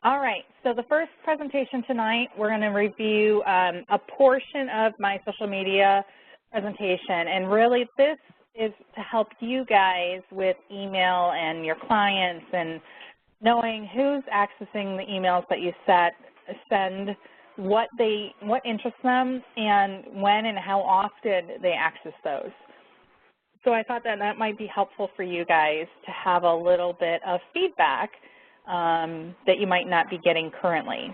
All right, so the first presentation tonight, we're going to review a portion of my social media presentation. And really, this is to help you guys with email and your clients and knowing who's accessing the emails that you send, what interests them, and when and how often they access those. So I thought that that might be helpful for you guys to have a little bit of feedback that you might not be getting currently.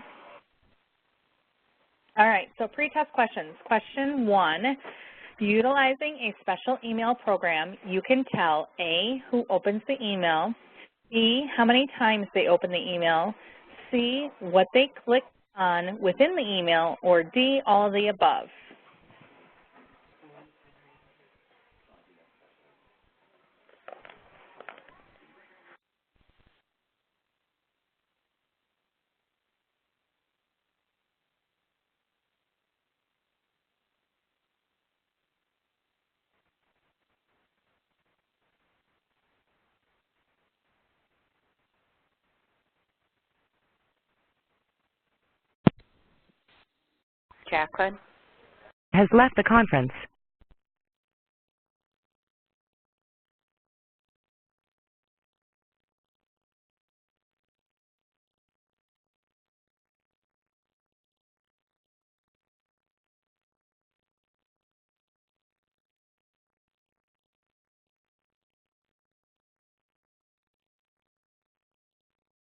All right, so pretest questions. Question 1, utilizing a special email program, you can tell A, who opens the email, B, how many times they open the email, C, what they click on within the email, or D, all of the above. Jacqueline has left the conference.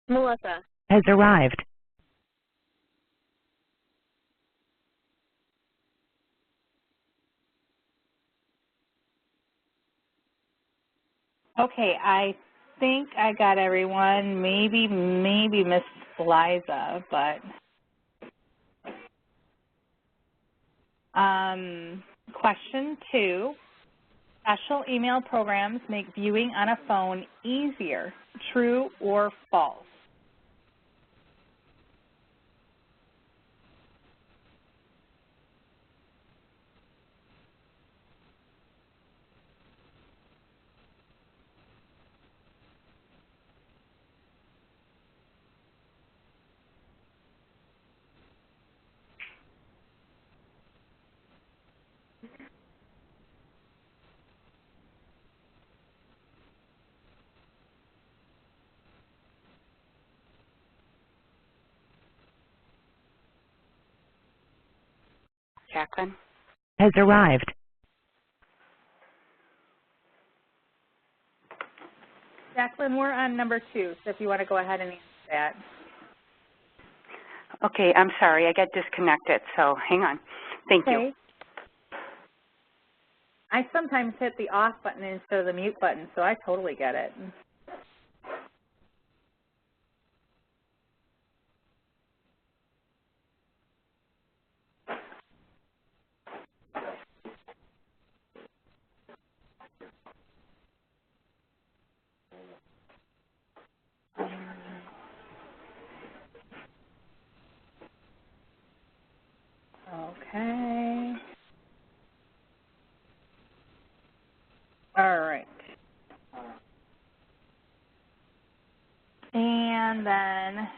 Melissa has arrived. Okay, I think I got everyone. Maybe Miss Liza, but question 2, special email programs make viewing on a phone easier, true or false? Jacqueline has arrived. Jacqueline, we're on number 2, so if you want to go ahead and answer that. Okay, I'm sorry, I got disconnected, so hang on. Thank you. I sometimes hit the off button instead of the mute button, so I totally get it. Okay. All right. And then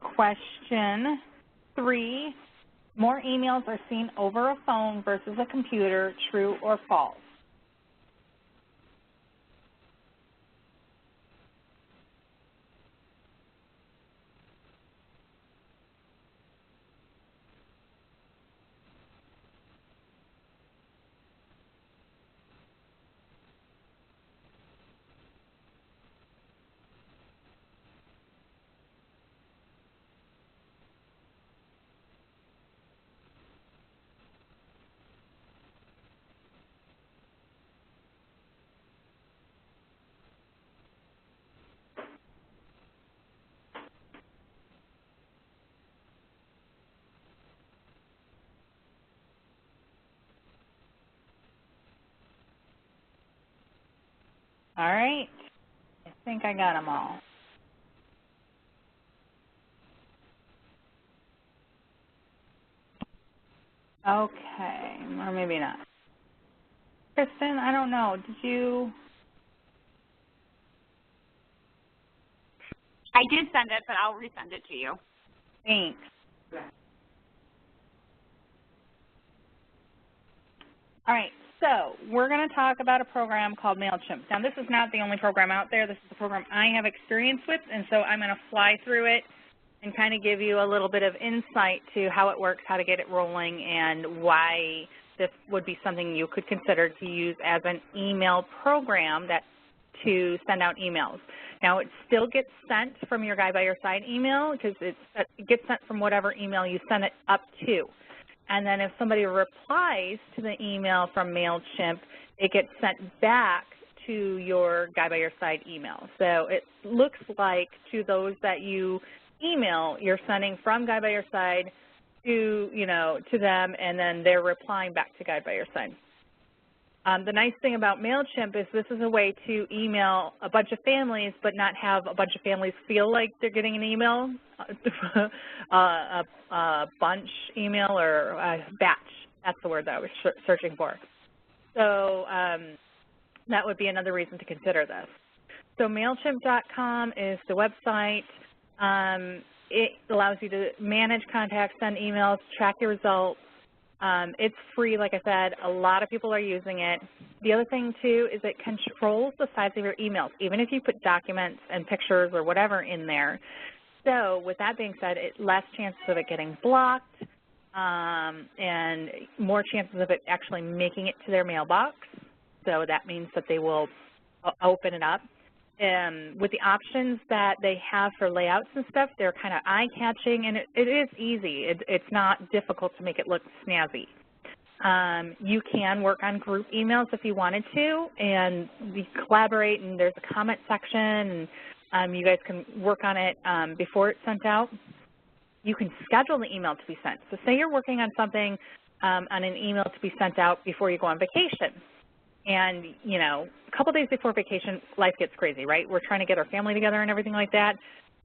question 3, more emails are seen over a phone versus a computer, true or false? All right. I think I got them all. Okay, or maybe not. Kristen, I don't know. Did you? I did send it, but I'll resend it to you. Thanks. All right, so we're going to talk about a program called MailChimp. Now, this is not the only program out there. This is the program I have experience with, and so I'm going to fly through it and kind of give you a little bit of insight to how it works, how to get it rolling, and why this would be something you could consider to use as an email program to send out emails. Now, it still gets sent from your Guide by Your Side email because it gets sent from whatever email you send it up to. And then if somebody replies to the email from MailChimp, it gets sent back to your Guide by Your Side email. So it looks like to those that you email, you're sending from Guide by Your Side to them, and then they're replying back to Guide by Your Side. The nice thing about MailChimp is this is a way to email a bunch of families but not have a bunch of families feel like they're getting an email, a bunch email or a batch. That's the word that I was searching for. So that would be another reason to consider this. So MailChimp.com is the website. It allows you to manage contacts, send emails, track your results. It's free, like I said. A lot of people are using it. The other thing, too, is it controls the size of your emails, even if you put documents and pictures or whatever in there. So with that being said, it's less chances of it getting blocked and more chances of it actually making it to their mailbox. So that means that they will open it up. With the options that they have for layouts and stuff, they're kind of eye-catching, and it is easy. It's not difficult to make it look snazzy. You can work on group emails if you wanted to, and we collaborate, and there's a comment section, and you guys can work on it before it's sent out. You can schedule the email to be sent. So say you're working on something on an email to be sent out before you go on vacation. And, a couple days before vacation, life gets crazy, right? We're trying to get our family together and everything like that.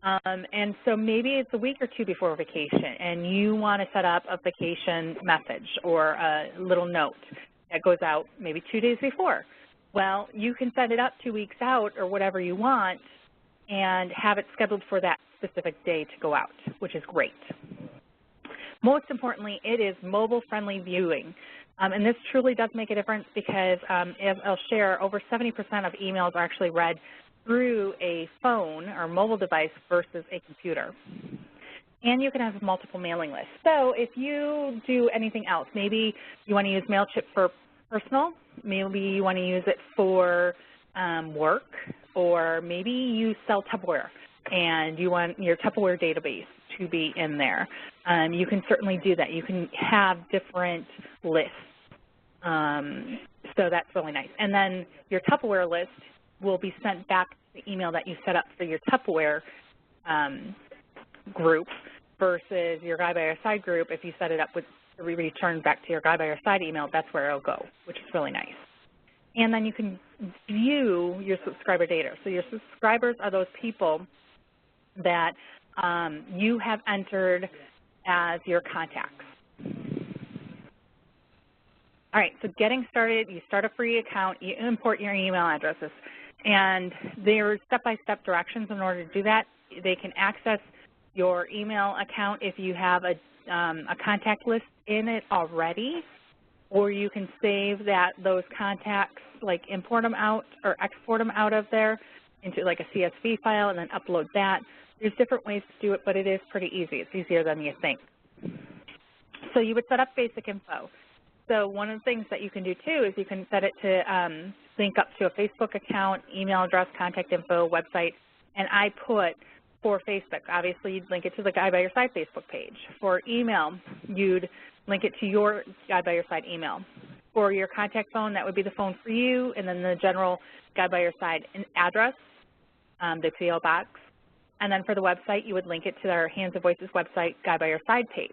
And so maybe it's a week or two before vacation, and you want to set up a vacation message or a little note that goes out maybe 2 days before. Well, you can set it up 2 weeks out or whatever you want and have it scheduled for that specific day to go out, which is great. Most importantly, it is mobile-friendly viewing. And this truly does make a difference because, as I'll share, over 70% of emails are actually read through a phone or mobile device versus a computer. And you can have multiple mailing lists. So if you do anything else, maybe you want to use MailChimp for personal, maybe you want to use it for work, or maybe you sell Tupperware and you want your Tupperware database to be in there. You can certainly do that. You can have different lists. So that's really nice. And then your Tupperware list will be sent back to the email that you set up for your Tupperware group versus your Guide by Your Side group. If you set it up with return back to your Guide by Your Side email, that's where it'll go, which is really nice. And then you can view your subscriber data. So your subscribers are those people that you have entered as your contacts. All right, so getting started, you start a free account, you import your email addresses, and there are step-by-step directions in order to do that. They can access your email account if you have a contact list in it already, or you can save those contacts, like import them out or export them out of there into like a CSV file and then upload that. There's different ways to do it, but it is pretty easy. It's easier than you think. So you would set up basic info. So one of the things that you can do, too, is you can set it to link up to a Facebook account, email address, contact info, website, and I put for Facebook. Obviously, you'd link it to the Guide by Your Side Facebook page. For email, you'd link it to your Guide by Your Side email. For your contact phone, that would be the phone for you, and then the general Guide by Your Side address, the PO box. And then for the website, you would link it to our Hands and Voices website, Guide by Your Side page.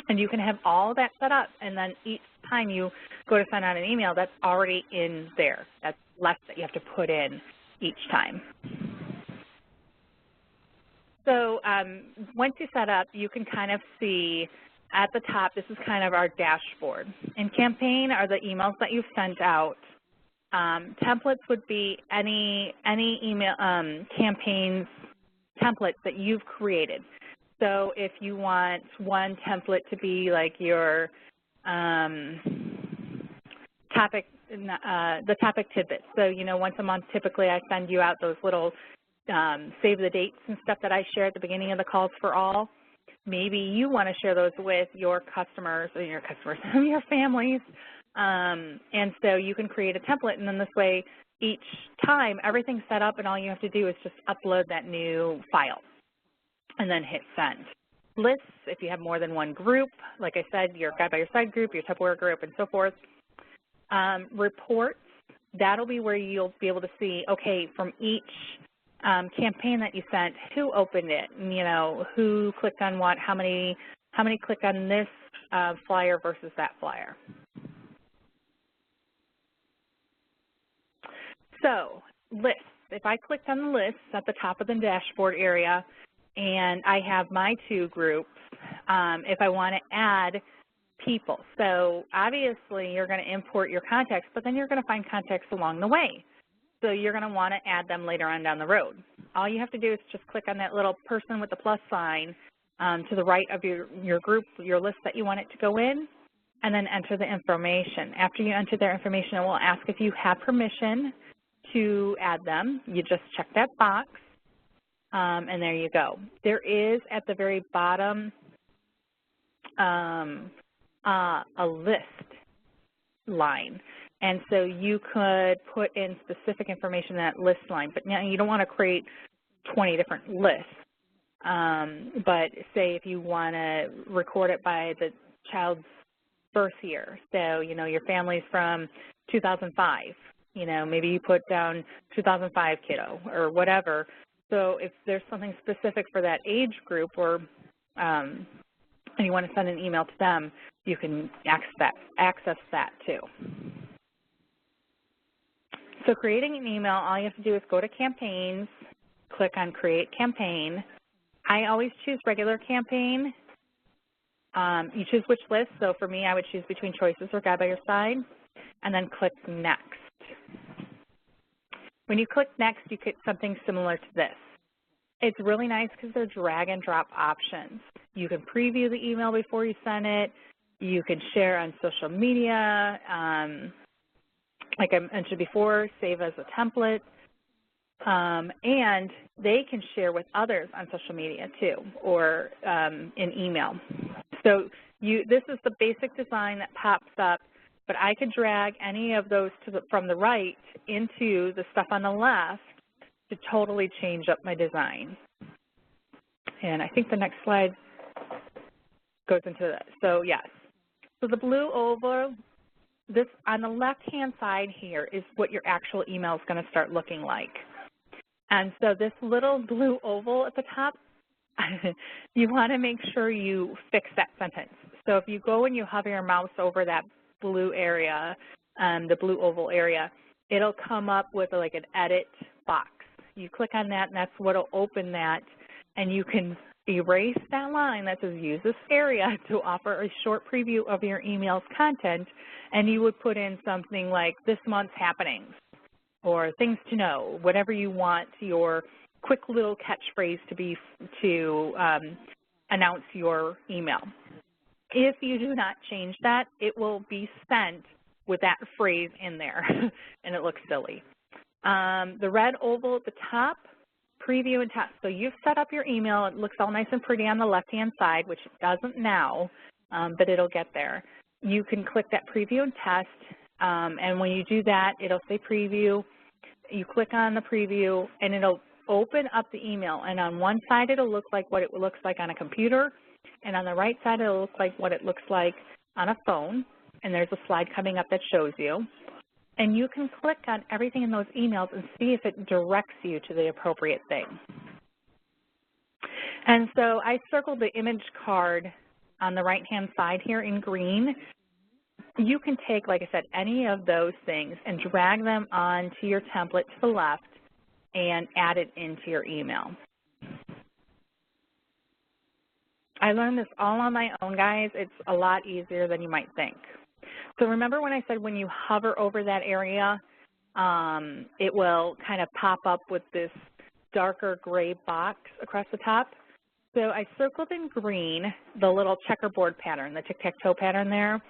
And you can have all that set up, and then each time you go to send out an email, that's already in there. That's less that you have to put in each time. So once you set up, you can kind of see at the top, this is kind of our dashboard. And campaign are the emails that you've sent out. Templates would be any email campaigns templates that you've created. So if you want one template to be like your topic, the topic tidbits. So, you know, once a month, typically I send you out those little save the dates and stuff that I share at the beginning of the calls for all. Maybe you want to share those with your customers, or your families. And so you can create a template, and then this way, each time, everything's set up, and all you have to do is just upload that new file and then hit send. Lists, if you have more than one group, like I said, your Guide by Your Side group, your Tupperware group, and so forth. Reports, that'll be where you'll be able to see, okay, from each campaign that you sent, who opened it, you know, who clicked on what, how many clicked on this flyer versus that flyer. So, lists. If I clicked on the lists at the top of the dashboard area and I have my two groups, if I want to add people. So, obviously, you're going to import your contacts, but then you're going to find contacts along the way. So you're going to want to add them later on down the road. All you have to do is just click on that little person with the plus sign to the right of your group, your list that you want it to go in, and then enter the information. After you enter their information, it will ask if you have permission to add them. You just check that box, and there you go. There is at the very bottom a list line. And so you could put in specific information in that list line, but now you don't want to create 20 different lists. But say if you want to record it by the child's birth year, so, you know, your family's from 2005, you know, maybe you put down 2005 kiddo or whatever. So if there's something specific for that age group or and you want to send an email to them, you can access that too. So creating an email, all you have to do is go to campaigns, click on create campaign. I always choose regular campaign. You choose which list. So for me, I would choose between choices or Guide by Your Side, and then click next. When you click next, you get something similar to this. It's really nice because they're drag and drop options. You can preview the email before you send it. You can share on social media. Like I mentioned before, save as a template, and they can share with others on social media too, or in email. So this is the basic design that pops up, but I could drag any of those from the right into the stuff on the left to totally change up my design. And I think the next slide goes into that. So yes, so the blue oval, this on the left-hand side here is what your actual email is going to start looking like. And so this little blue oval at the top, you want to make sure you fix that sentence. So if you go and you hover your mouse over that blue area, the blue oval area, it'll come up with like an edit box. You click on that, and that's what will open that, and you can erase that line that says use this area to offer a short preview of your email's content, and you would put in something like this month's happenings or things to know, whatever you want your quick little catchphrase to be to announce your email. If you do not change that, it will be sent with that phrase in there, and it looks silly. The red oval at the top, preview and test. So you've set up your email. It looks all nice and pretty on the left-hand side, which it doesn't now, but it'll get there. You can click that preview and test, and when you do that, it'll say preview. You click on the preview, and it'll open up the email. And on one side, it'll look like what it looks like on a computer, and on the right side, it'll look like what it looks like on a phone. And there's a slide coming up that shows you. And you can click on everything in those emails and see if it directs you to the appropriate thing. And so I circled the image card on the right-hand side here in green. You can take, like I said, any of those things and drag them onto your template to the left and add it into your email. I learned this all on my own, guys. It's a lot easier than you might think. So remember when I said when you hover over that area, it will kind of pop up with this darker gray box across the top. So I circled in green the little checkerboard pattern, the tic-tac-toe pattern there.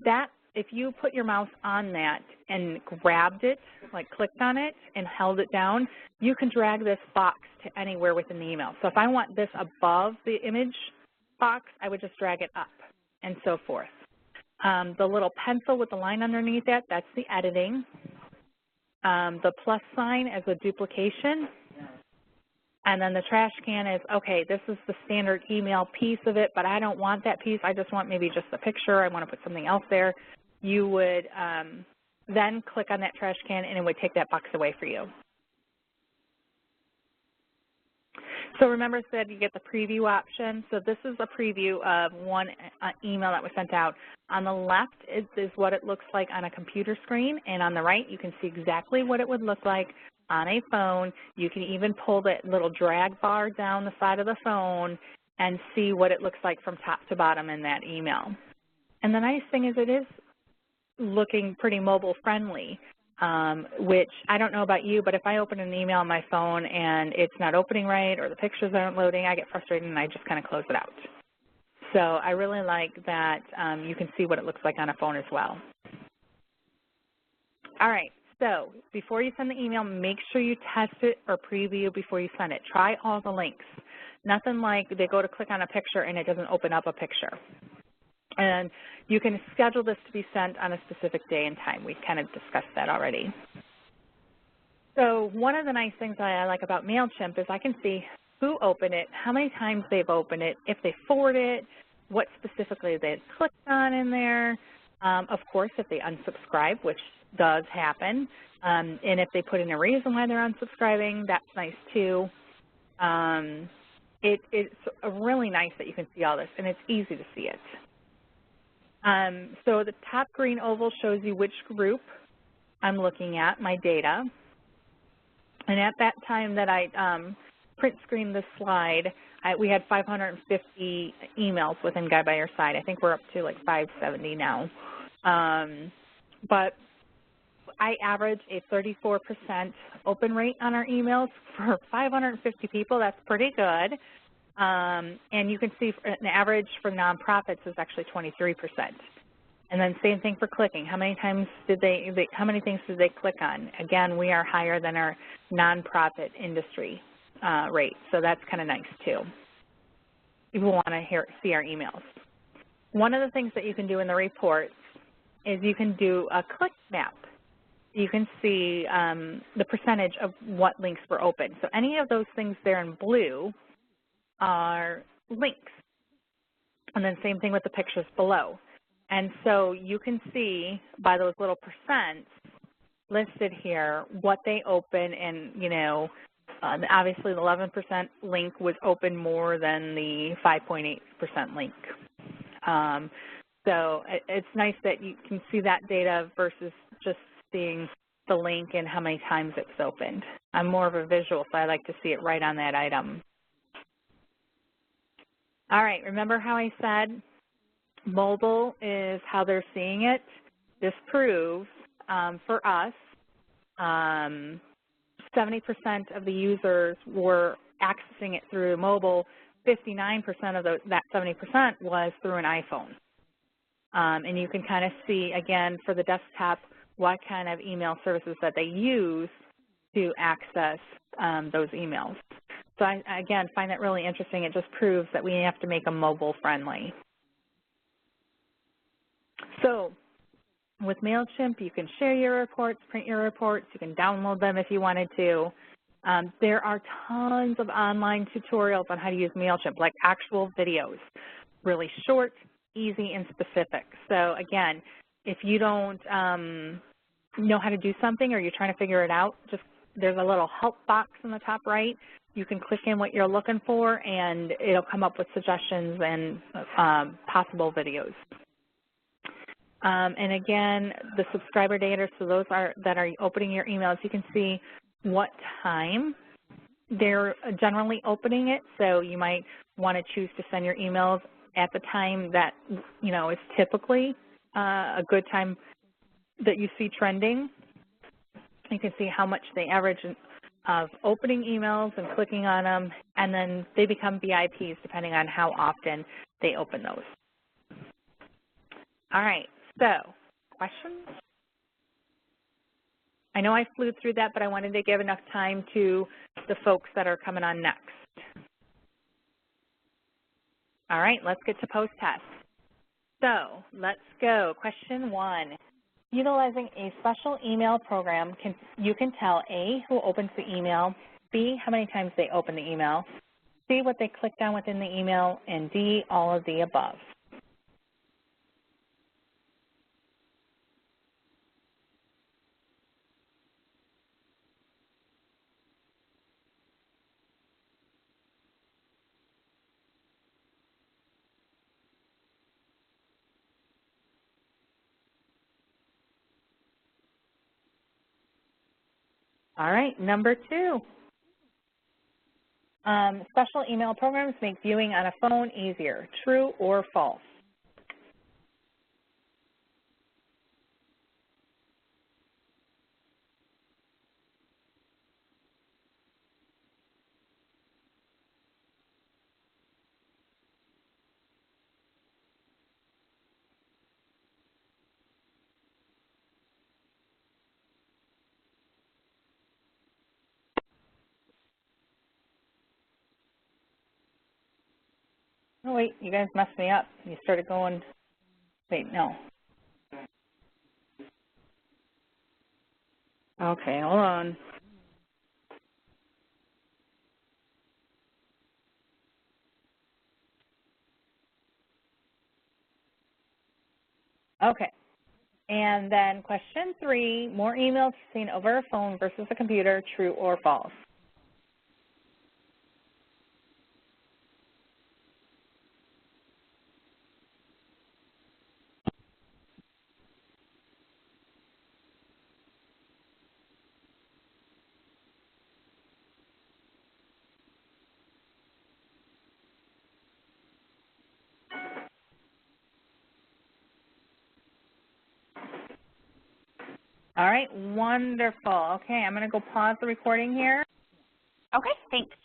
That, if you put your mouse on that and grabbed it, like clicked on it and held it down, you can drag this box to anywhere within the email. So if I want this above the image box, I would just drag it up and so forth. The little pencil with the line underneath that, that's the editing. The plus sign as a duplication. And then the trash can is, okay, this is the standard email piece of it, but I don't want that piece. I just want maybe just a picture. I want to put something else there. You would then click on that trash can, and it would take that box away for you. So remember I said you get the preview option. So this is a preview of one email that was sent out. On the left is what it looks like on a computer screen, and on the right you can see exactly what it would look like on a phone. You can even pull that little drag bar down the side of the phone and see what it looks like from top to bottom in that email. And the nice thing is it is looking pretty mobile friendly, which I don't know about you, but if I open an email on my phone and it's not opening right or the pictures aren't loading, I get frustrated and I just kind of close it out. So I really like that you can see what it looks like on a phone as well. All right. So before you send the email, make sure you test it or preview before you send it. Try all the links. Nothing like they go to click on a picture and it doesn't open up a picture. And you can schedule this to be sent on a specific day and time. We kind of discussed that already. So one of the nice things I like about MailChimp is I can see who opened it, how many times they've opened it, if they forward it, what specifically they've clicked on in there. Of course, if they unsubscribe, which does happen, and if they put in a reason why they're unsubscribing, that's nice too. It's really nice that you can see all this, and it's easy to see it. So the top green oval shows you which group I'm looking at, my data. And at that time that I print screened this slide, we had 550 emails within Guide by Your Side. I think we're up to like 570 now. But I average a 34% open rate on our emails for 550 people. That's pretty good. And you can see an average for nonprofits is actually 23%. And then same thing for clicking. How many times how many things did they click on? Again, we are higher than our nonprofit industry rate, so that's kind of nice too. People want to see our emails. One of the things that you can do in the reports is you can do a click map. You can see the percentage of what links were open. So any of those things there in blue are links. And then same thing with the pictures below. And so you can see by those little percents listed here what they open, and obviously the 11% link was open more than the 5.8% link. So it's nice that you can see that data versus just seeing the link and how many times it's opened. I'm more of a visual, so I like to see it right on that item. All right, remember how I said mobile is how they're seeing it? This proves for us 70% of the users were accessing it through mobile. 59% of that 70% was through an iPhone. And you can kind of see, again, for the desktop, what kind of email services that they use to access those emails. So I, again, find that really interesting. It just proves that we have to make them mobile friendly. So with MailChimp, you can share your reports, print your reports. You can download them if you wanted to. There are tons of online tutorials on how to use MailChimp, like actual videos, really short, easy, and specific. So again, if you don't know how to do something or you're trying to figure it out, just there's a little help box in the top right. You can click in what you're looking for, and it'll come up with suggestions and possible videos. And again, the subscriber data, so those that are opening your emails, you can see what time they're generally opening it. So you might want to choose to send your emails at the time that, is typically a good time that you see trending. You can see how much they average of opening emails and clicking on them, and then they become VIPs depending on how often they open those. All right, so questions? I know I flew through that, but I wanted to give enough time to the folks that are coming on next. All right, let's get to post-test. So let's go. Question 1. Utilizing a special email program, you can tell A, who opens the email, B, how many times they open the email, C, what they clicked on within the email, and D, all of the above. All right, number 2. Special email programs make viewing on a phone easier. True or false? Oh, wait, you guys messed me up. You started going, wait, no. Okay, hold on. Okay, and then question 3, more emails seen over a phone versus a computer, true or false? All right, wonderful. Okay, I'm going to go pause the recording here. Okay, thanks.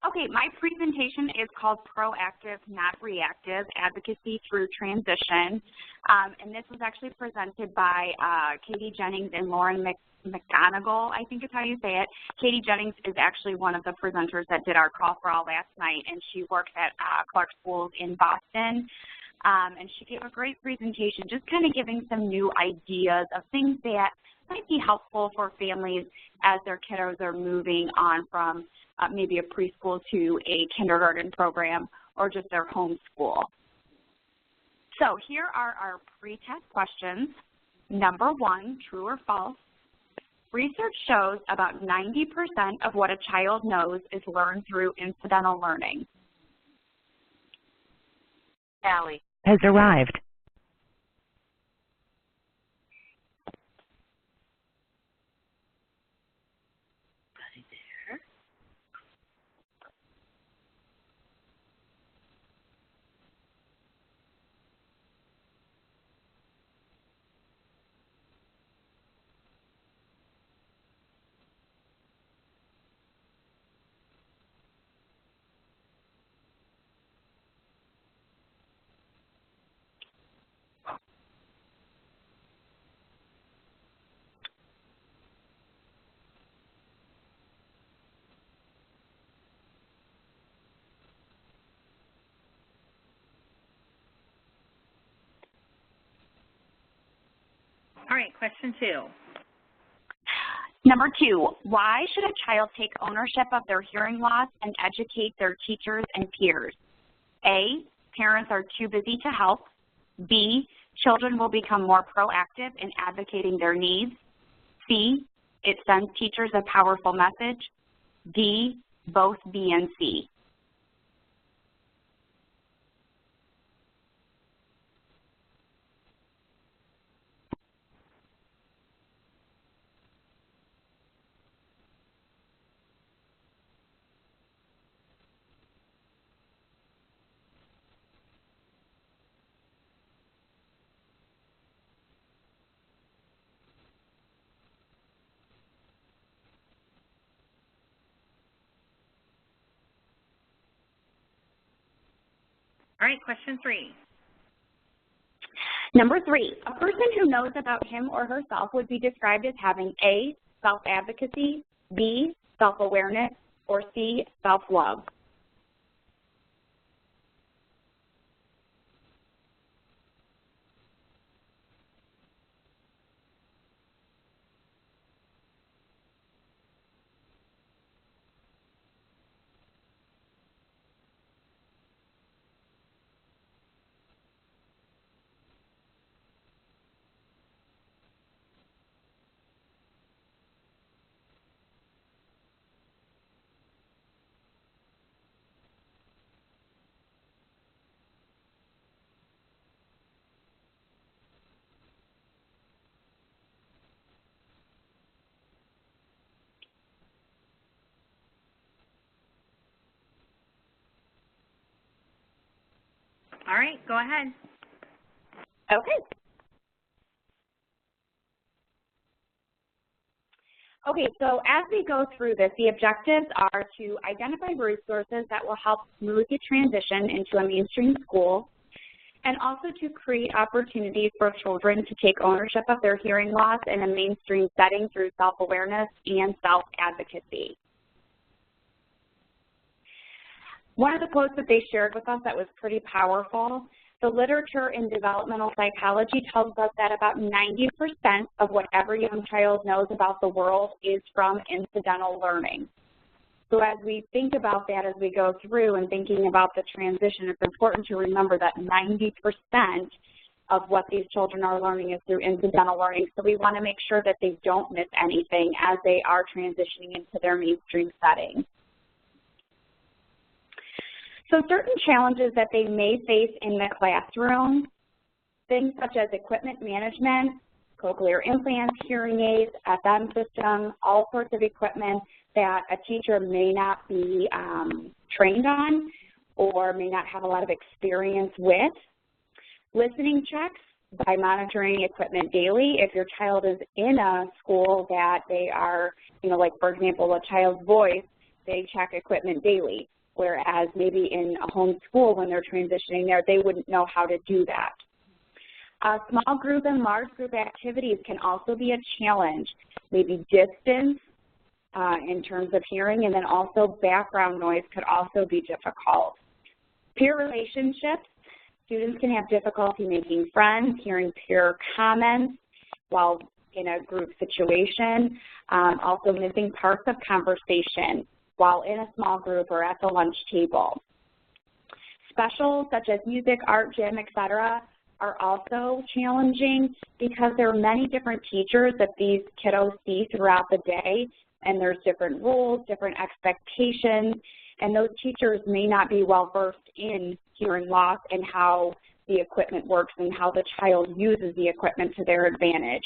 Okay, my presentation is called Proactive, Not Reactive, Advocacy Through Transition. And this was actually presented by Katie Jennings and Lauren McGonigal, I think is how you say it. Katie Jennings is actually one of the presenters that did our Call for All last night, and she works at Clark Schools in Boston. And she gave a great presentation just kind of giving some new ideas of things that might be helpful for families as their kiddos are moving on from maybe a preschool to a kindergarten program or just their home school. So here are our pre-test questions. Number 1, true or false? Research shows about 90% of what a child knows is learned through incidental learning. Allie has arrived. All right, question 2. Number 2, why should a child take ownership of their hearing loss and educate their teachers and peers? A, parents are too busy to help. B, children will become more proactive in advocating their needs. C, it sends teachers a powerful message. D, both B and C. All right, question 3. Number 3, a person who knows about him or herself would be described as having A, self-advocacy, B, self-awareness, or C, self-love. All right, go ahead. Okay. Okay, so as we go through this, the objectives are to identify resources that will help smoothly transition into a mainstream school, and also to create opportunities for children to take ownership of their hearing loss in a mainstream setting through self-awareness and self-advocacy. One of the quotes that they shared with us that was pretty powerful, the literature in developmental psychology tells us that about 90% of what every young child knows about the world is from incidental learning. So as we think about that as we go through and thinking about the transition, it's important to remember that 90% of what these children are learning is through incidental learning. So we want to make sure that they don't miss anything as they are transitioning into their mainstream setting. So certain challenges that they may face in the classroom, things such as equipment management, cochlear implants, hearing aids, FM system, all sorts of equipment that a teacher may not be trained on or may not have a lot of experience with. Listening checks by monitoring equipment daily. If your child is in a school that they are, like for example, a child's voice, they check equipment daily. Whereas maybe in a home school when they're transitioning there, they wouldn't know how to do that. Small group and large group activities can also be a challenge. Maybe distance in terms of hearing, and then also background noise could also be difficult. Peer relationships, students can have difficulty making friends, hearing peer comments while in a group situation, also missing parts of conversation while in a small group or at the lunch table. Specials such as music, art, gym, etc. are also challenging because there are many different teachers that these kiddos see throughout the day, and there's different rules, different expectations, and those teachers may not be well versed in hearing loss and how the equipment works and how the child uses the equipment to their advantage.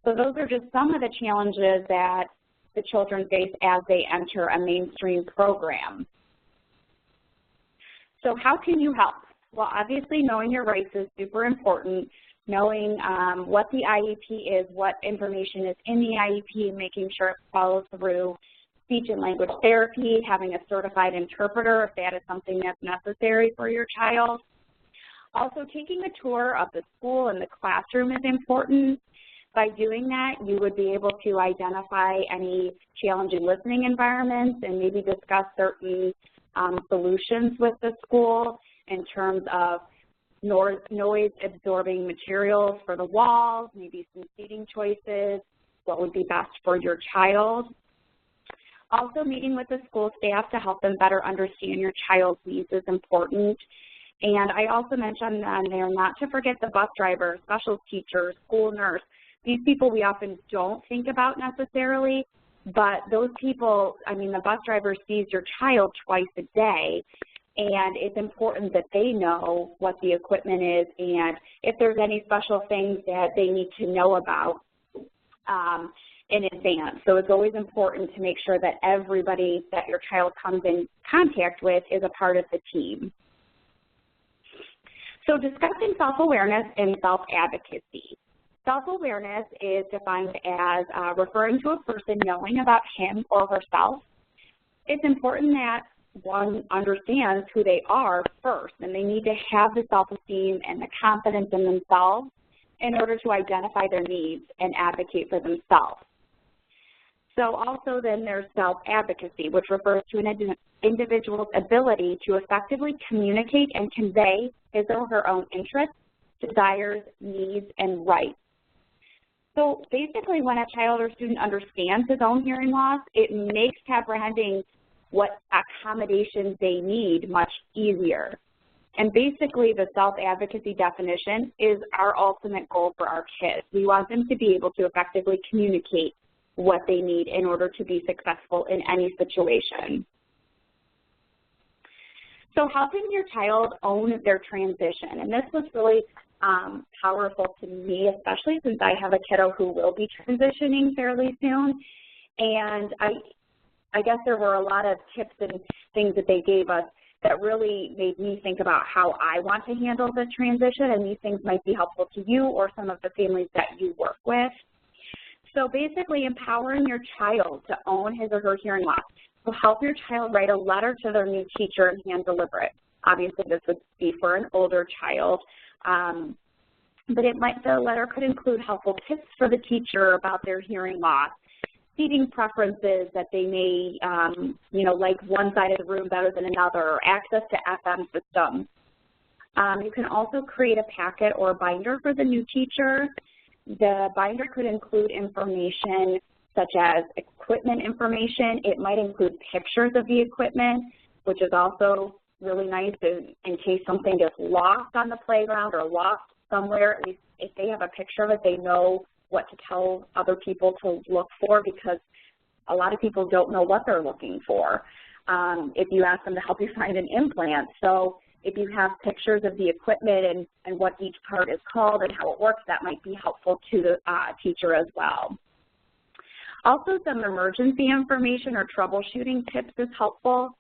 So those are just some of the challenges that the children face as they enter a mainstream program. So how can you help? Well, obviously knowing your rights is super important, knowing what the IEP is, what information is in the IEP, making sure it follows through. Speech and language therapy, having a certified interpreter if that is something that's necessary for your child. Also, taking a tour of the school and the classroom is important. By doing that, you would be able to identify any challenging listening environments and maybe discuss certain solutions with the school in terms of noise-absorbing materials for the walls, maybe some seating choices, what would be best for your child. Also, meeting with the school staff to help them better understand your child's needs is important. And I also mentioned on there not to forget the bus driver, special teacher, school nurse. These people we often don't think about necessarily, but those people, I mean, the bus driver sees your child twice a day, and it's important that they know what the equipment is and if there's any special things that they need to know about in advance. So it's always important to make sure that everybody that your child comes in contact with is a part of the team. So discussing self-awareness and self-advocacy. Self-awareness is defined as referring to a person knowing about him or herself. It's important that one understands who they are first, and they need to have the self-esteem and the confidence in themselves in order to identify their needs and advocate for themselves. So also then there's self-advocacy, which refers to an individual's ability to effectively communicate and convey his or her own interests, desires, needs, and rights. So basically when a child or student understands his own hearing loss, it makes comprehending what accommodations they need much easier. And basically the self-advocacy definition is our ultimate goal for our kids. We want them to be able to effectively communicate what they need in order to be successful in any situation. So helping your child own their transition, and this was really powerful to me, especially since I have a kiddo who will be transitioning fairly soon. And I guess there were a lot of tips and things that they gave us that really made me think about how I want to handle the transition, and these things might be helpful to you or some of the families that you work with. So basically empowering your child to own his or her hearing loss will help your child write a letter to their new teacher and hand deliver it. Obviously this would be for an older child, but the letter could include helpful tips for the teacher about their hearing loss, seating preferences that they may, like one side of the room better than another, or access to FM systems. You can also create a packet or binder for the new teacher. The binder could include information such as equipment information. It might include pictures of the equipment, which is also really nice in case something gets lost on the playground or lost somewhere. At least if they have a picture of it, they know what to tell other people to look for, because a lot of people don't know what they're looking for if you ask them to help you find an implant. So if you have pictures of the equipment and what each part is called and how it works, that might be helpful to the teacher as well. Also, some emergency information or troubleshooting tips is helpful.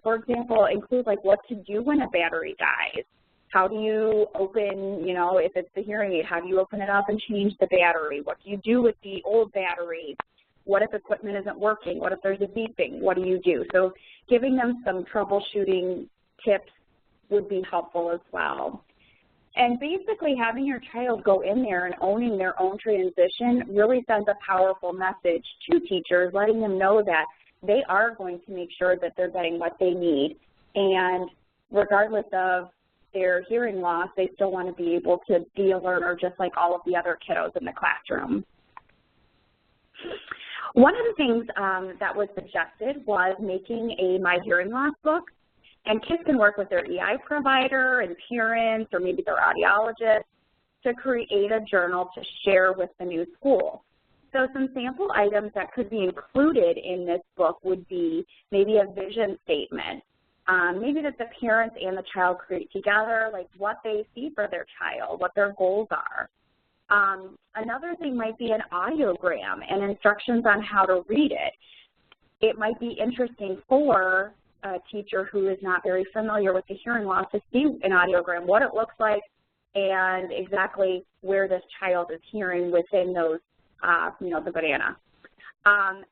For example, include like what to do when a battery dies. How do you open, if it's the hearing aid, how do you open it up and change the battery? What do you do with the old battery? What if equipment isn't working? What if there's a beeping? What do you do? So giving them some troubleshooting tips would be helpful as well. And basically having your child go in there and owning their own transition really sends a powerful message to teachers, letting them know that they are going to make sure that they're getting what they need. And regardless of their hearing loss, they still want to be able to be a learner just like all of the other kiddos in the classroom. One of the things that was suggested was making a My Hearing Loss book, and kids can work with their EI provider and parents or maybe their audiologist to create a journal to share with the new school. So some sample items that could be included in this book would be maybe a vision statement, maybe that the parents and the child create together, like what they see for their child, what their goals are. Another thing might be an audiogram and instructions on how to read it. It might be interesting for a teacher who is not very familiar with the hearing loss to see an audiogram, what it looks like, and exactly where this child is hearing within those, the banana.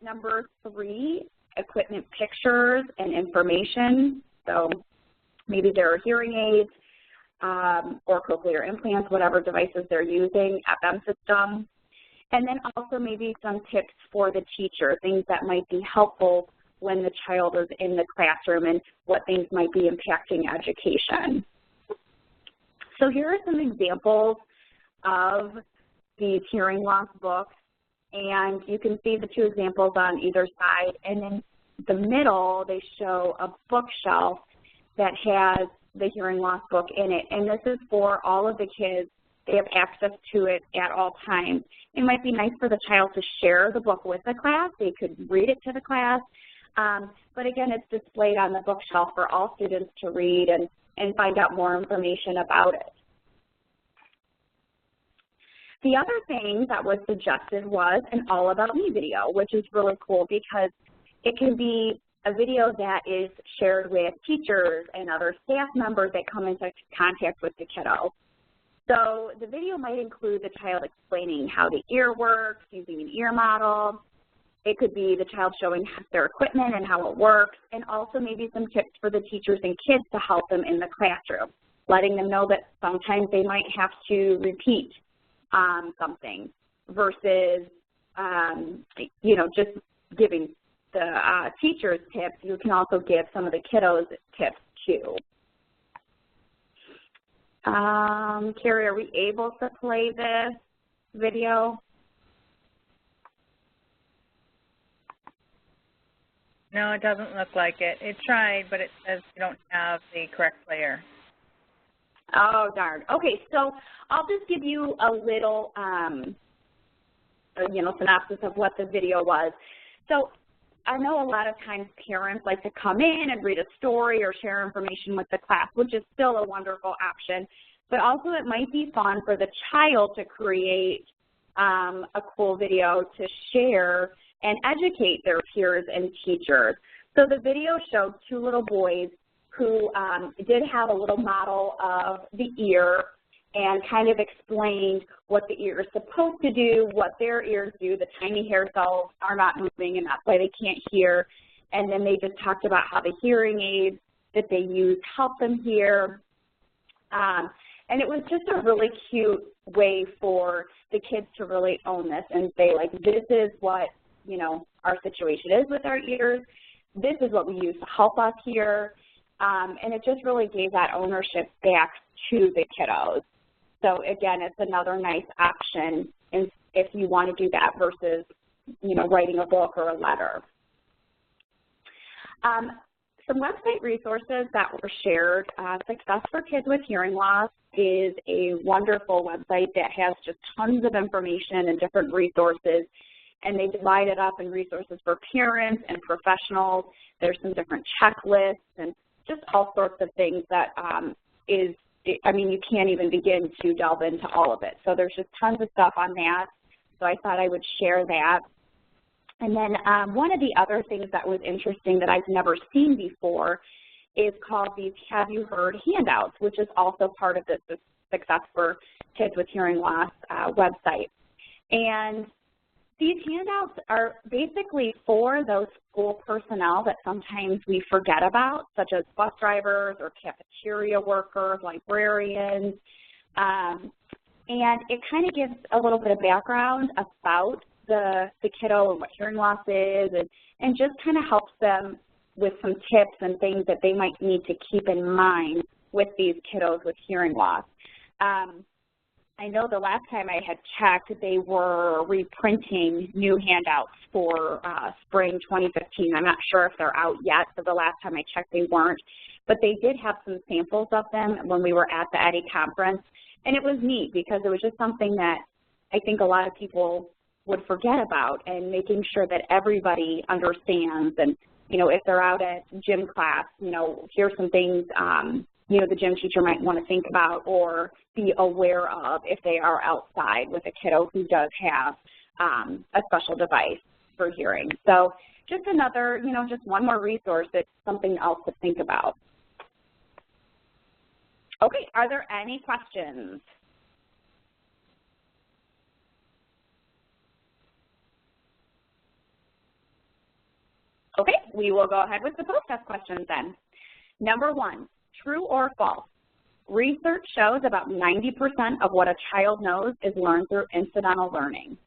Number 3, equipment pictures and information. So maybe there are hearing aids or cochlear implants, whatever devices they're using, FM system. And then also maybe some tips for the teacher, things that might be helpful when the child is in the classroom and what things might be impacting education. So here are some examples of these hearing loss books, and you can see the 2 examples on either side, and in the middle they show a bookshelf that has the hearing loss book in it, and this is for all of the kids. They have access to it at all times. It might be nice for the child to share the book with the class. They could read it to the class. But again, it's displayed on the bookshelf for all students to read and find out more information about it. The other thing that was suggested was an All About Me video, which is really cool because it can be a video that is shared with teachers and other staff members that come into contact with the kiddo. So the video might include the child explaining how the ear works, using an ear model, It could be the child showing their equipment and how it works, and also maybe some tips for the teachers and kids to help them in the classroom, letting them know that sometimes they might have to repeat something versus, you know, just giving the teachers tips. You can also give some of the kiddos tips too. Carrie, are we able to play this video? No, it doesn't look like it. It tried, but it says you don't have the correct player. Oh, darn. Okay, so I'll just give you a little, you know, synopsis of what the video was. So I know a lot of times parents like to come in and read a story or share information with the class, which is still a wonderful option, but also it might be fun for the child to create a cool video to share and educate their peers and teachers. So the video showed two little boys who did have a little model of the ear and kind of explained what the ear is supposed to do, what their ears do. The tiny hair cells are not moving, and that's why they can't hear. And then they just talked about how the hearing aids that they use help them hear. And it was just a really cute way for the kids to really own this and say, like, this is what, you know, our situation is with our ears. This is what we use to help us hear. And it just really gave that ownership back to the kiddos. So again, it's another nice option if you want to do that versus, you know, writing a book or a letter. Some website resources that were shared. Success for Kids with Hearing Loss is a wonderful website that has just tons of information and different resources, and they divide it up in resources for parents and professionals. There's some different checklists and just all sorts of things that I mean, you can't even begin to delve into all of it. So there's just tons of stuff on that. So I thought I would share that. And then one of the other things that was interesting that I've never seen before is called these Have You Heard handouts, which is also part of the Success for Kids with Hearing Loss website. And these handouts are basically for those school personnel that sometimes we forget about, such as bus drivers or cafeteria workers, librarians. And it kind of gives a little bit of background about the kiddo and what hearing loss is, and just kind of helps them with some tips and things that they might need to keep in mind with these kiddos with hearing loss. I know the last time I had checked, they were reprinting new handouts for spring 2015. I'm not sure if they're out yet, but the last time I checked they weren't. But they did have some samples of them when we were at the EDDI conference, and it was neat because it was just something that I think a lot of people would forget about, and making sure that everybody understands. And, you know, if they're out at gym class, you know, here's some things, you know, the gym teacher might want to think about or be aware of if they are outside with a kiddo who does have a special device for hearing. So just another, you know, just one more resource that's something else to think about. Okay, are there any questions? Okay, we will go ahead with the post-test questions then. Number one, true or false? Research shows about 90% of what a child knows is learned through incidental learning.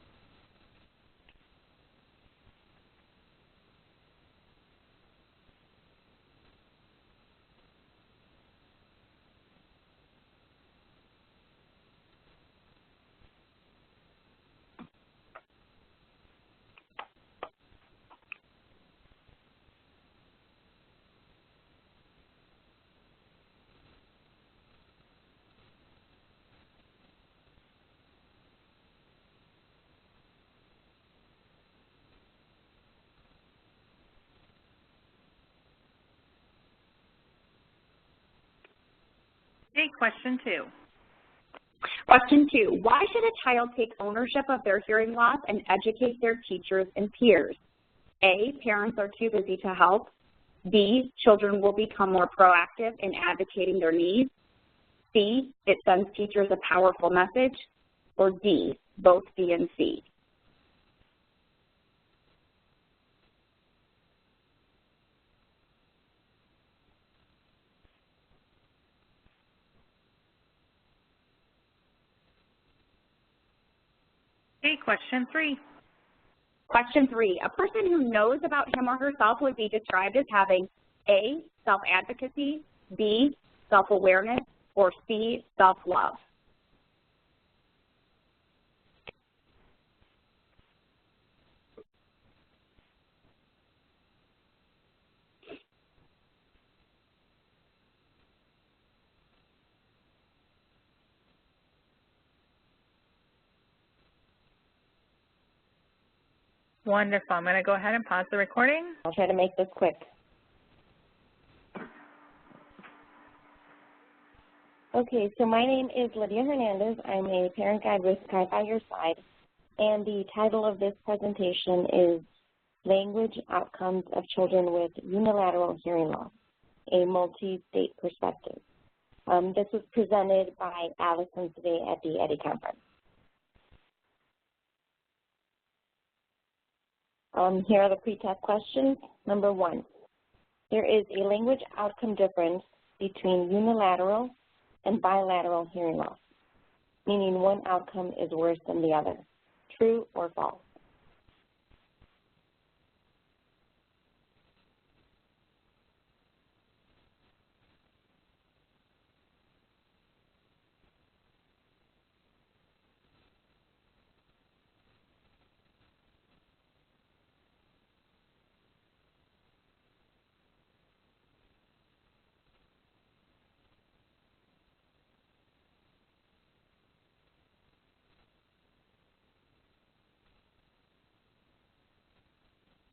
Okay, question two. Question two, why should a child take ownership of their hearing loss and educate their teachers and peers? A, parents are too busy to help. B, children will become more proactive in advocating their needs. C, it sends teachers a powerful message. Or D, both B and C. Okay, question 3. Question 3, a person who knows about him or herself would be described as having A, self-advocacy, B, self-awareness, or C, self-love. Wonderful. I'm going to go ahead and pause the recording. I'll try to make this quick. Okay, so my name is Lydia Hernandez. I'm a parent guide with Sky by Your Side, and the title of this presentation is Language Outcomes of Children with Unilateral Hearing Loss, a Multi-State Perspective. This was presented by Allison today at the EDDI conference. Here are the pretest questions. Number 1, there is a language outcome difference between unilateral and bilateral hearing loss, meaning one outcome is worse than the other. True or false?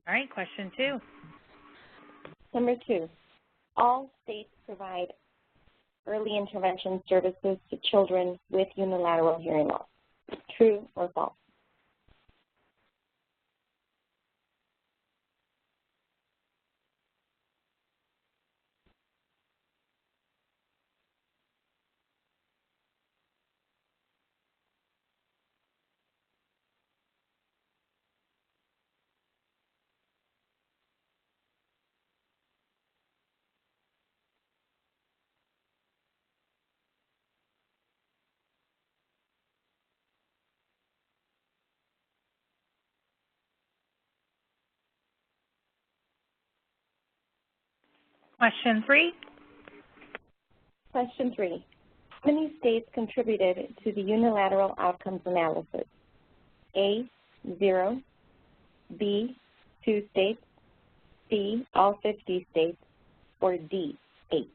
All right, question 2. Number 2, all states provide early intervention services to children with unilateral hearing loss. True or false? Question 3. Question 3, how many states contributed to the unilateral outcomes analysis? A, 0, B, 2 states, C, all 50 states, or D, 8?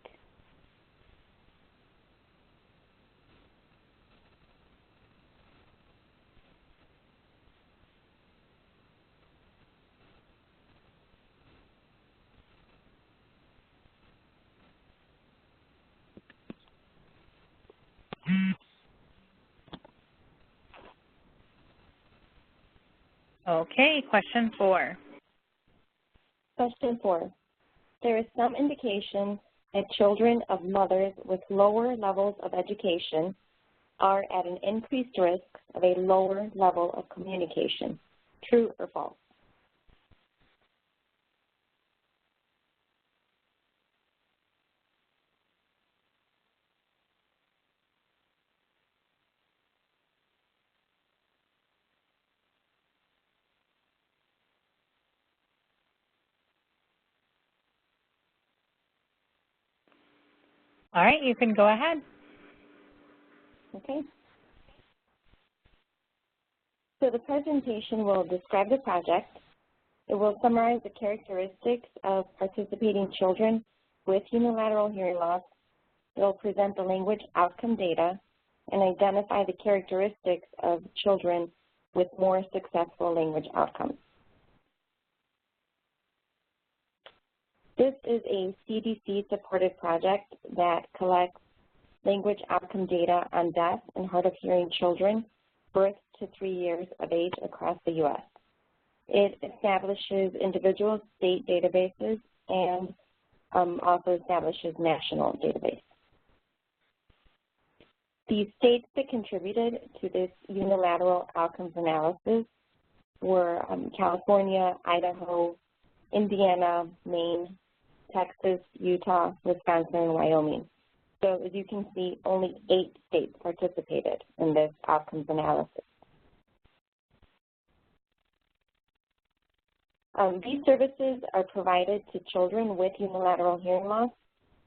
Okay, question 4. Question 4, there is some indication that children of mothers with lower levels of education are at an increased risk of a lower level of communication. True or false? All right, you can go ahead. Okay. So the presentation will describe the project. It will summarize the characteristics of participating children with unilateral hearing loss. It will present the language outcome data and identify the characteristics of children with more successful language outcomes. This is a CDC-supported project that collects language outcome data on deaf and hard of hearing children birth to 3 years of age across the U.S. It establishes individual state databases and also establishes national database. The states that contributed to this unilateral outcomes analysis were California, Idaho, Indiana, Maine, Texas, Utah, Wisconsin, and Wyoming. So as you can see, only 8 states participated in this outcomes analysis. These services are provided to children with unilateral hearing loss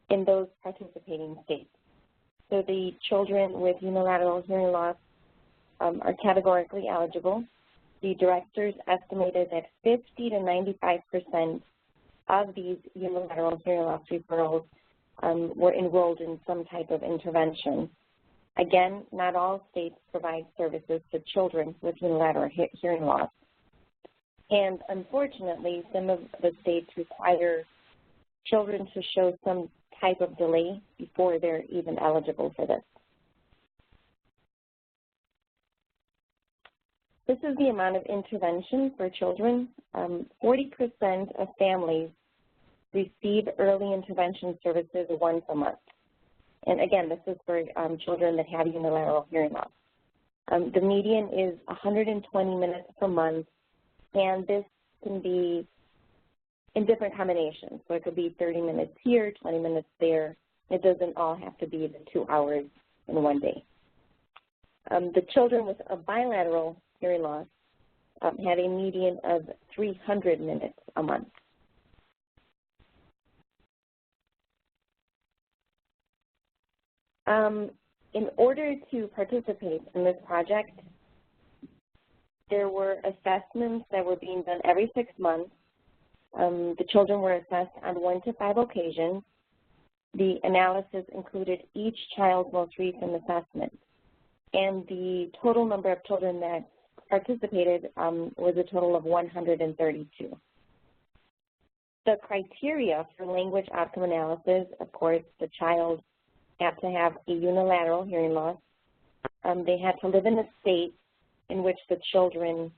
in those participating states. So the children with unilateral hearing loss are categorically eligible. The directors estimated that 50 to 95% of these unilateral hearing loss referrals were enrolled in some type of intervention. Again, not all states provide services to children with unilateral hearing loss. And unfortunately, some of the states require children to show some type of delay before they're even eligible for this. This is the amount of intervention for children. 40% of families receive early intervention services once a month. And again, this is for children that have unilateral hearing loss. The median is 120 minutes per month, and this can be in different combinations. So it could be 30 minutes here, 20 minutes there. It doesn't all have to be the 2 hours in one day. The children with a bilateral hearing loss had a median of 300 minutes a month. In order to participate in this project, there were assessments that were being done every 6 months. The children were assessed on 1 to 5 occasions. The analysis included each child's most recent assessment. And the total number of children that participated was a total of 132. The criteria for language outcome analysis, of course, the child had to have a unilateral hearing loss. They had to live in a state in which the children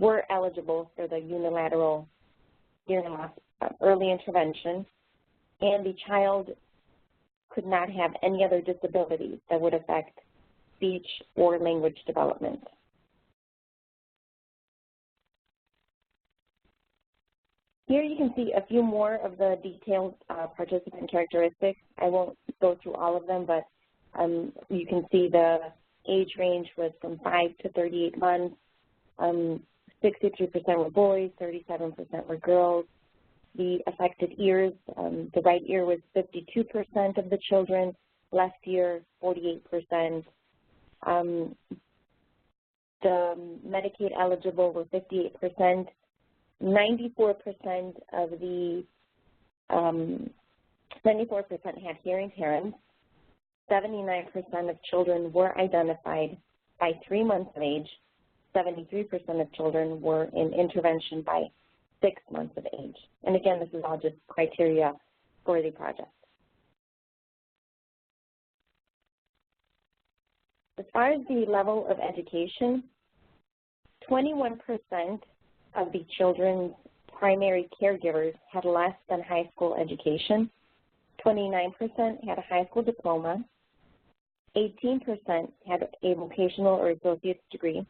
were eligible for the unilateral hearing loss early intervention, and the child could not have any other disabilities that would affect speech or language development. Here you can see a few more of the detailed participant characteristics. I won't go through all of them, but you can see the age range was from 5 to 38 months. 63% were boys, 37% were girls. The affected ears, the right ear was 52% of the children, left ear 48%. The Medicaid eligible were 58%. 94% of the 94% had hearing parents. 79% of children were identified by 3 months of age. 73% of children were in intervention by 6 months of age. And again, this is all just criteria for the project. As far as the level of education, 21% of the children's primary caregivers had less than high school education. 29% had a high school diploma. 18% had a vocational or associate's degree.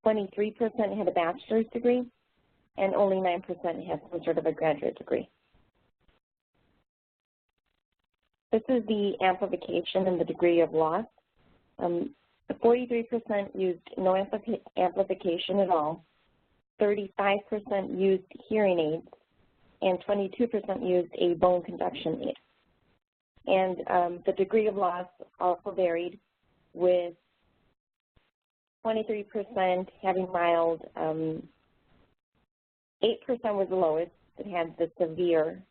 23% had a bachelor's degree, and only 9% had some sort of a graduate degree. This is the amplification and the degree of loss. 43% used no amplification at all. 35% used hearing aids, and 22% used a bone conduction aid. And the degree of loss also varied, with 23% having mild, 8% was the lowest that had the severe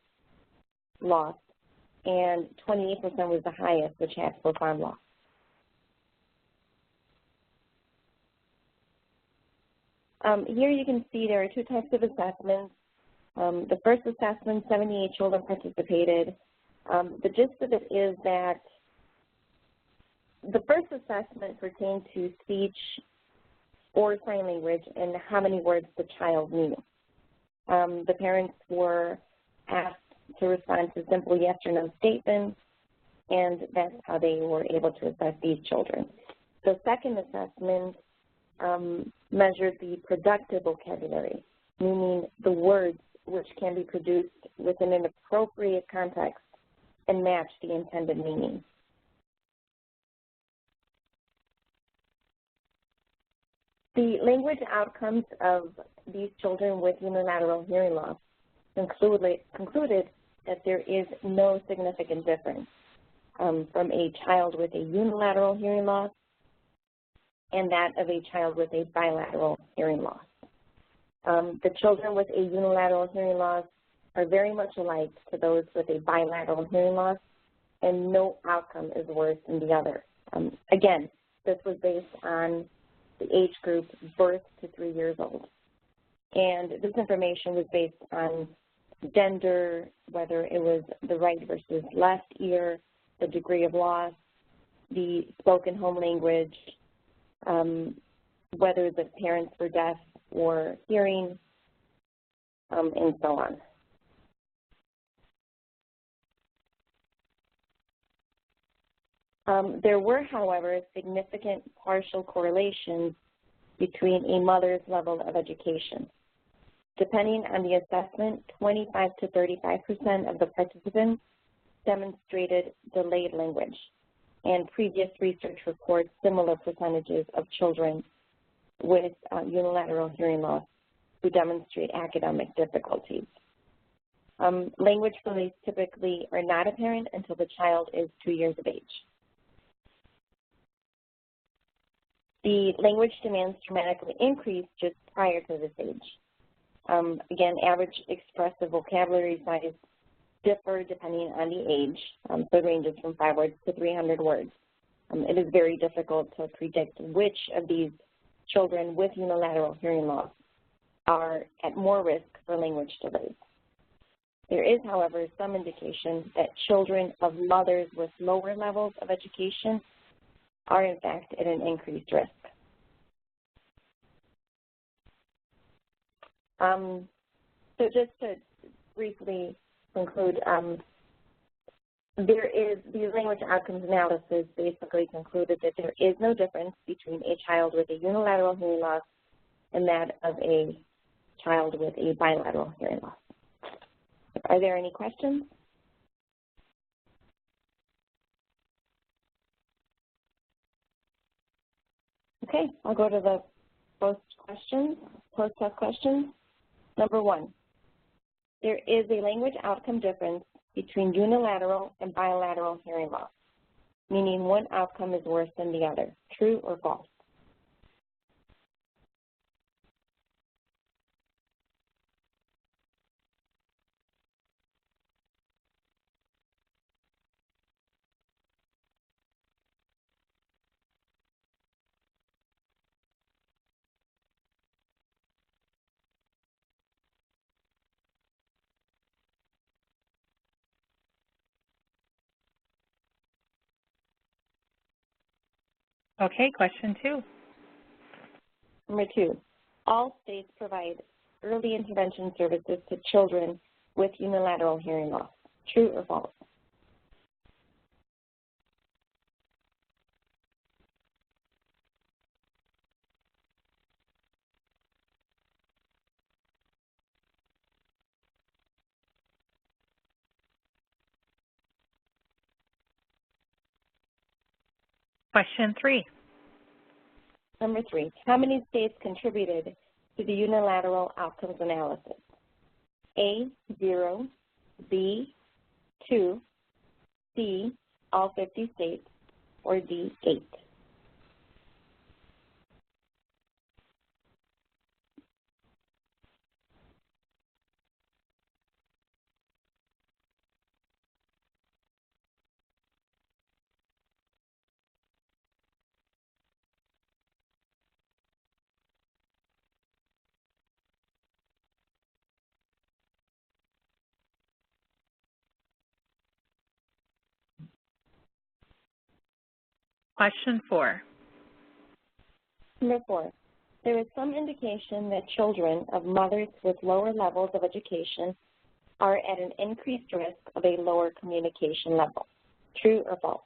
loss, and 28% was the highest, which had profound loss. Here you can see there are 2 types of assessments. The first assessment, 78 children participated. The gist of it is that the first assessment pertained to speech or sign language and how many words the child knew. The parents were asked to respond to simple yes or no statements, and that's how they were able to assess these children. The second assessment measured the productive vocabulary, meaning the words which can be produced within an appropriate context and match the intended meaning. The language outcomes of these children with unilateral hearing loss concluded that there is no significant difference from a child with a unilateral hearing loss and that of a child with a bilateral hearing loss. The children with a unilateral hearing loss are very much alike to those with a bilateral hearing loss, and no outcome is worse than the other. Again, this was based on the age group birth to 3 years old. And this information was based on gender, whether it was the right versus left ear, the degree of loss, the spoken home language, whether the parents were deaf or hearing, and so on. There were, however, significant partial correlations between a mother's level of education. Depending on the assessment, 25 to 35% of the participants demonstrated delayed language, and previous research reports similar percentages of children with unilateral hearing loss who demonstrate academic difficulties. Language delays typically are not apparent until the child is 2 years of age. The language demands dramatically increase just prior to this age. Again, average expressive vocabulary size differ depending on the age, so it ranges from 5 words to 300 words. It is very difficult to predict which of these children with unilateral hearing loss are at more risk for language delays. There is, however, some indication that children of mothers with lower levels of education are, in fact, at an increased risk. So just to briefly conclude, the language outcomes analysis basically concluded that there is no difference between a child with a unilateral hearing loss and that of a child with a bilateral hearing loss. Are there any questions? Okay, I'll go to the post-test questions. Number 1, there is a language outcome difference between unilateral and bilateral hearing loss, meaning one outcome is worse than the other. True or false? Okay, question 2. Number 2, all states provide early intervention services to children with unilateral hearing loss. True or false? Question 3. Number 3, how many states contributed to the unilateral outcomes analysis? A, 0, B, 2, C, all 50 states, or D, 8? Question 4. Number 4, there is some indication that children of mothers with lower levels of education are at an increased risk of a lower communication level. True or false?